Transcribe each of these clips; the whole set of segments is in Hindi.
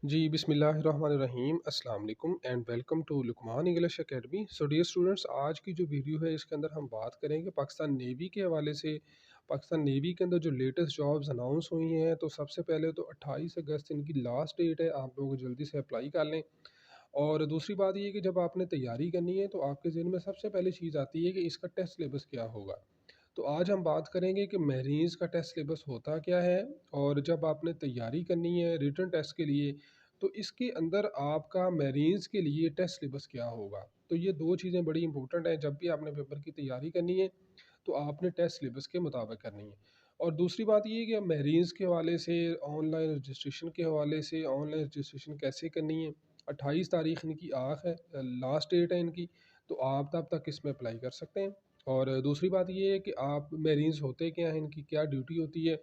जी, बिस्मिल्लाहिर्रहमानिर्रहीम, अस्सलाम वालेकुम and welcome to Luqman English academy. So dear students, आज की जो वीडियो है इसके अंदर हम बात करेंगे पाकिस्तान नेवी के हवाले से। पाकिस्तान नेवी के अंदर जो लेटेस्ट जॉब्स अनाउंस हुई हैं, तो सबसे पहले तो 28 अगस्त इनकी लास्ट डेट है, आप लोग जल्दी से अप्लाई कर लें। और दूसरी बात ये कि जब आपने तैयारी करनी है तो आपके ज़हन में सबसे पहले चीज़ आती है कि इसका टेस्ट सिलेबस क्या होगा। तो आज हम बात करेंगे कि मैरीन्स का टेस्ट सिलेबस होता क्या है, और जब आपने तैयारी करनी है रिटन टेस्ट के लिए तो इसके अंदर आपका मैरीन्स के लिए टेस्ट सिलेबस क्या होगा। तो ये दो चीज़ें बड़ी इंपॉर्टेंट हैं, जब भी आपने पेपर की तैयारी करनी है तो आपने टेस्ट सिलेबस के मुताबिक करनी है। और दूसरी बात ये है कि मैरीन्स के हवाले से ऑनलाइन रजिस्ट्रेशन के हवाले से ऑनलाइन रजिस्ट्रेशन कैसे करनी है। 28 तारीख इनकी लास्ट डेट है इनकी। तो आप तब तक इसमें अप्लाई कर सकते हैं। और दूसरी बात ये है कि आप मैरीन्स होते क्या हैं, इनकी क्या ड्यूटी होती है,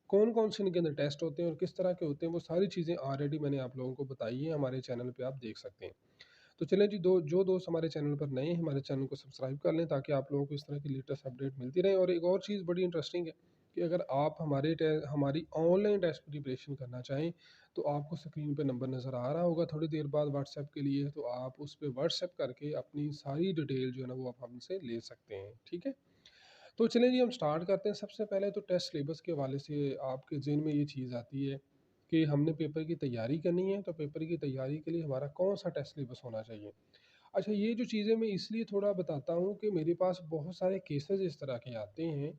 कौन कौन से इनके अंदर टेस्ट होते हैं और किस तरह के होते हैं, वो सारी चीज़ें ऑलरेडी मैंने आप लोगों को बताई है, हमारे चैनल पे आप देख सकते हैं। तो चलें जी, जो दोस्त हमारे चैनल पर नए हैं हमारे चैनल को सब्सक्राइब कर लें ताकि आप लोगों को इस तरह की लेटेस्ट अपडेट मिलती रहे। और एक और चीज़ बड़ी इंटरेस्टिंग है कि अगर आप हमारी ऑनलाइन टेस्ट प्रिपरेशन करना चाहें तो आपको स्क्रीन पे नंबर नज़र आ रहा होगा थोड़ी देर बाद व्हाट्सएप के लिए, तो आप उस पर व्हाट्सएप करके अपनी सारी डिटेल जो है ना वो आप हमसे ले सकते हैं, ठीक है। तो चलिए जी, हम स्टार्ट करते हैं। सबसे पहले तो टेस्ट सिलेबस के हवाले से आपके ज़हन में ये चीज़ आती है कि हमने पेपर की तैयारी करनी है, तो पेपर की तैयारी के लिए हमारा कौन सा टेस्ट सिलेबस होना चाहिए। अच्छा, ये जो चीज़ें मैं इसलिए थोड़ा बताता हूँ कि मेरे पास बहुत सारे केसेस इस तरह के आते हैं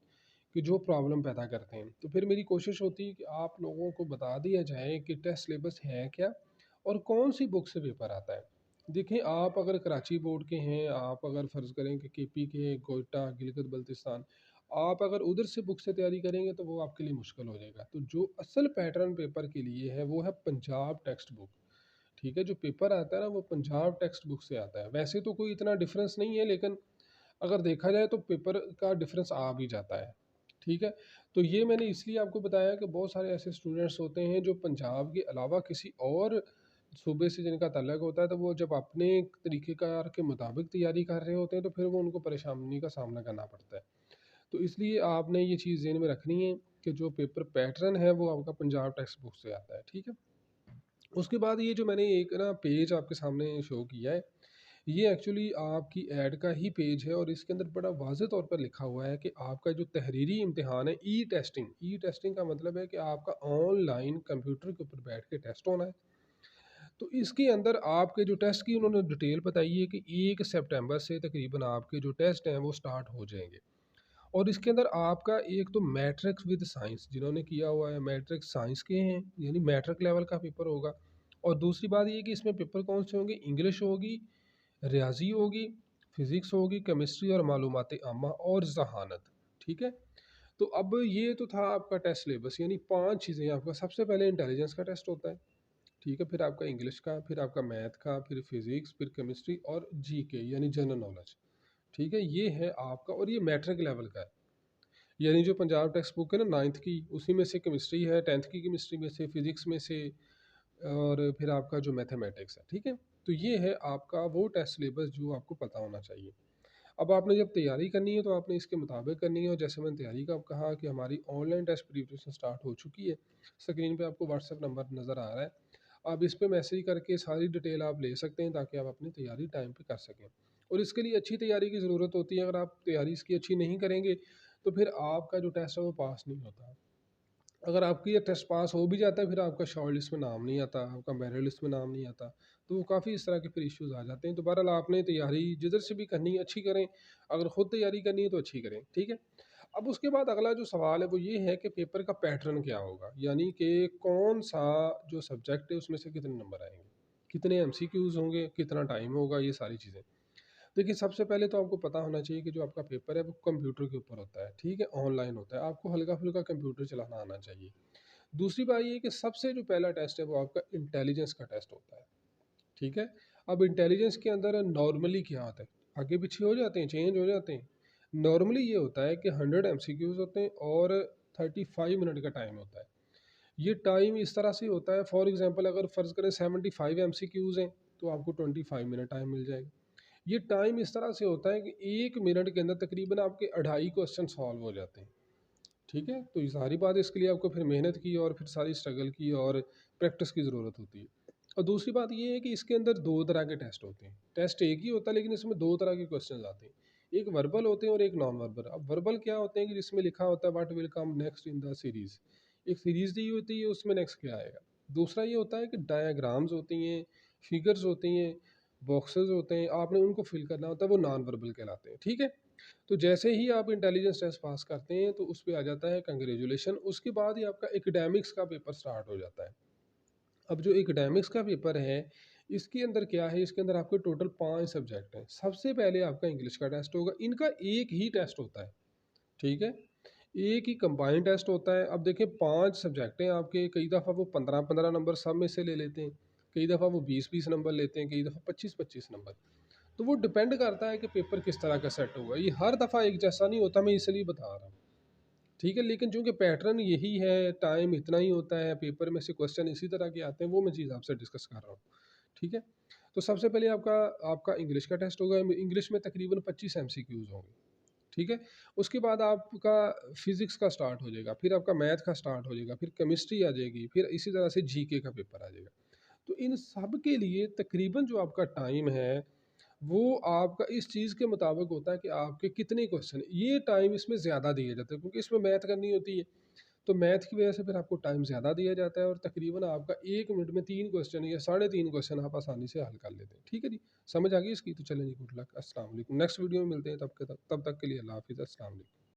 कि जो प्रॉब्लम पैदा करते हैं। तो फिर मेरी कोशिश होती है कि आप लोगों को बता दिया जाए कि टेस्ट सिलेबस है क्या और कौन सी बुक से पेपर आता है। देखिए, आप अगर कराची बोर्ड के हैं, आप अगर फ़र्ज़ करें कि केपी के, कोयटा, गिलगित बल्तिस्तान, आप अगर उधर से बुक से तैयारी करेंगे तो वो आपके लिए मुश्किल हो जाएगा। तो जो असल पैटर्न पेपर के लिए है वो है पंजाब टेक्स्ट बुक। ठीक है, जो पेपर आता है ना वो पंजाब टेक्स्ट बुक से आता है। वैसे तो कोई इतना डिफरेंस नहीं है, लेकिन अगर देखा जाए तो पेपर का डिफरेंस आ भी जाता है। ठीक है, तो ये मैंने इसलिए आपको बताया कि बहुत सारे ऐसे स्टूडेंट्स होते हैं जो पंजाब के अलावा किसी और सूबे से जिनका तल्लक होता है, तो वो जब अपने तरीक़ेकार के मुताबिक तैयारी कर रहे होते हैं तो फिर वो उनको परेशानी का सामना करना पड़ता है। तो इसलिए आपने ये चीज़ ज़हन में रखनी है कि जो पेपर पैटर्न है वो आपका पंजाब टेक्स्ट बुक से आता है, ठीक है। उसके बाद ये जो मैंने एक ना पेज आपके सामने शो किया है, ये एक्चुअली आपकी ऐड का ही पेज है और इसके अंदर बड़ा वाज़ेह तौर पर लिखा हुआ है कि आपका जो तहरीरी इम्तिहान है ई टेस्टिंग का मतलब है कि आपका ऑनलाइन कंप्यूटर के ऊपर बैठ के टेस्ट होना है। तो इसके अंदर आपके जो टेस्ट की उन्होंने डिटेल बताई है कि 1 सितंबर से तकरीबन आपके जो टेस्ट हैं वो स्टार्ट हो जाएंगे। और इसके अंदर आपका एक तो मैट्रिक्स विद साइंस, जिन्होंने किया हुआ है मैट्रिक्स साइंस के हैं, यानी मैट्रिक लेवल का पेपर होगा। और दूसरी बात ये कि इसमें पेपर कौन से होंगे, इंग्लिश होगी, रियाजी होगी, फिज़िक्स होगी, केमिस्ट्री और मालूमात आमा और ज़हानत। ठीक है, तो अब ये तो था आपका टेस्ट सिलेबस, यानी 5 चीज़ें। आपका सबसे पहले इंटेलिजेंस का टेस्ट होता है, ठीक है, फिर आपका इंग्लिश का, फिर आपका मैथ का, फिर फिज़िक्स, फिर केमिस्ट्री और जीके यानी जनरल नॉलेज। ठीक है, ये है आपका, और ये मैट्रिक लेवल का है। यानी जो पंजाब टेक्स्ट बुक है ना 9th की, उसी में से केमिस्ट्री है, 10th की केमिस्ट्री में से, फिज़िक्स में से, और फिर आपका जो मैथमेटिक्स है, ठीक है। तो ये है आपका वो टेस्ट सिलेबस जो आपको पता होना चाहिए। अब आपने जब तैयारी करनी है तो आपने इसके मुताबिक करनी है, और जैसे मैंने तैयारी का कहा कि हमारी ऑनलाइन टेस्ट प्रिपरेशन स्टार्ट हो चुकी है। स्क्रीन पे आपको व्हाट्सएप नंबर नज़र आ रहा है, आप इस पे मैसेज करके सारी डिटेल आप ले सकते हैं ताकि आप अपनी तैयारी टाइम पे कर सकें। और इसके लिए अच्छी तैयारी की ज़रूरत होती है, अगर आप तैयारी इसकी अच्छी नहीं करेंगे तो फिर आपका जो टेस्ट है वो पास नहीं होता। अगर आपकी ये टेस्ट पास हो भी जाता है फिर आपका शॉर्ट लिस्ट में नाम नहीं आता, आपका मेरिट लिस्ट में नाम नहीं आता। तो वो काफ़ी इस तरह के फिर इश्यूज़ आ जाते हैं। तो बहरहाल आपने तैयारी जिधर से भी करनी है अच्छी करें, अगर ख़ुद तैयारी करनी है तो अच्छी करें, ठीक है। अब उसके बाद अगला जो सवाल है वो ये है कि पेपर का पैटर्न क्या होगा, यानी कि कौन सा जो सब्जेक्ट है उसमें से कितने नंबर आएंगे, कितने एमसीक्यूज़ होंगे, कितना टाइम होगा, ये सारी चीज़ें। देखिए, सबसे पहले तो आपको पता होना चाहिए कि जो आपका पेपर है वो कंप्यूटर के ऊपर होता है, ठीक है, ऑनलाइन होता है, आपको हल्का-फुल्का कंप्यूटर चलाना आना चाहिए। दूसरी बात ये है कि सबसे जो पहला टेस्ट है वो आपका इंटेलिजेंस का टेस्ट होता है, ठीक है। अब इंटेलिजेंस के अंदर नॉर्मली क्या होता है, आगे पीछे हो जाते हैं, चेंज हो जाते हैं। नॉर्मली ये होता है कि 100 एमसीक्यूज़ होते हैं और 35 मिनट का टाइम होता है। ये टाइम इस तरह से होता है, फॉर एग्ज़ाम्पल अगर फ़र्ज़ करें 75 एमसीक्यूज़ हैं, तो आपको 25 मिनट टाइम मिल जाएगा। ये टाइम इस तरह से होता है कि 1 मिनट के अंदर तकरीबन आपके 2.5 क्वेश्चन सॉल्व हो जाते हैं, ठीक है। तो ये सारी बात, इसके लिए आपको फिर मेहनत की और फिर सारी स्ट्रगल की और प्रैक्टिस की ज़रूरत होती है। और दूसरी बात ये है कि इसके अंदर 2 तरह के टेस्ट होते हैं। टेस्ट एक ही होता है लेकिन इसमें 2 तरह के क्वेश्चंस आते हैं। एक वर्बल होते हैं और एक नॉन वर्बल। अब वर्बल क्या होते हैं कि जिसमें लिखा होता है what will come next in the series. एक सीरीज़ दी होती है उसमें नेक्स्ट क्या आएगा। दूसरा ये होता है कि डायग्राम्स होती हैं, फिगर्स होती हैं, बॉक्सेस होते हैं, आपने उनको फिल करना होता है, वो नॉन वर्बल कहलाते हैं। ठीक है? तो जैसे ही आप इंटेलिजेंस टेस्ट पास करते हैं तो उस पे आ जाता है कांग्रेचुलेशन। उसके बाद ही आपका एकेडमिक्स का पेपर स्टार्ट हो जाता है। अब जो एकेडमिक्स का पेपर है, इसके अंदर क्या है, इसके अंदर आपके टोटल 5 सब्जेक्ट हैं। सबसे पहले आपका इंग्लिश का टेस्ट होगा, इनका एक ही टेस्ट होता है, ठीक है? एक ही कंबाइंड टेस्ट होता है। अब देखिए 5 सब्जेक्ट हैं आपके, कई दफ़ा वो 15-15 नंबर सब में से ले लेते हैं, कई दफ़ा वो 20-20 नंबर लेते हैं, कई दफ़ा 25-25 नंबर। तो वो डिपेंड करता है कि पेपर किस तरह का सेट होगा। ये हर दफ़ा एक जैसा नहीं होता, मैं इसलिए बता रहा हूँ। ठीक है, लेकिन चूँकि पैटर्न यही है, टाइम इतना ही होता है, पेपर में से क्वेश्चन इसी तरह के आते हैं, वो मैं चीज़ आपसे डिस्कस कर रहा हूँ। ठीक है? तो सबसे पहले आपका आपका इंग्लिश का टेस्ट होगा, इंग्लिश में तकरीबन 25 एमसीक्यूज़ होंगे। ठीक है? उसके बाद आपका फिज़िक्स का स्टार्ट हो जाएगा, फिर आपका मैथ का स्टार्ट हो जाएगा, फिर केमिस्ट्री आ जाएगी, फिर इसी तरह से जीके का पेपर आ जाएगा। तो इन सब के लिए तकरीबन जो आपका टाइम है, वो आपका इस चीज़ के मुताबिक होता है कि आपके कितने क्वेश्चन हैं। ये टाइम इसमें ज़्यादा दिया जाता है क्योंकि इसमें मैथ करनी होती है। तो मैथ की वजह से फिर आपको टाइम ज़्यादा दिया जाता है और तकरीबन आपका 1 मिनट में 3 क्वेश्चन या साढ़े 3 क्वेश्चन आप आसानी से हल कर लेते हैं। ठीक है जी? समझ आ गई इसकी? तो चलें जी, गुड लक। अस्सलाम वालेकुम। नेक्स्ट वीडियो में मिलते हैं, तब तक के लिए अल्लाह हाफ़िज़। अस्सलाम वालेकुम।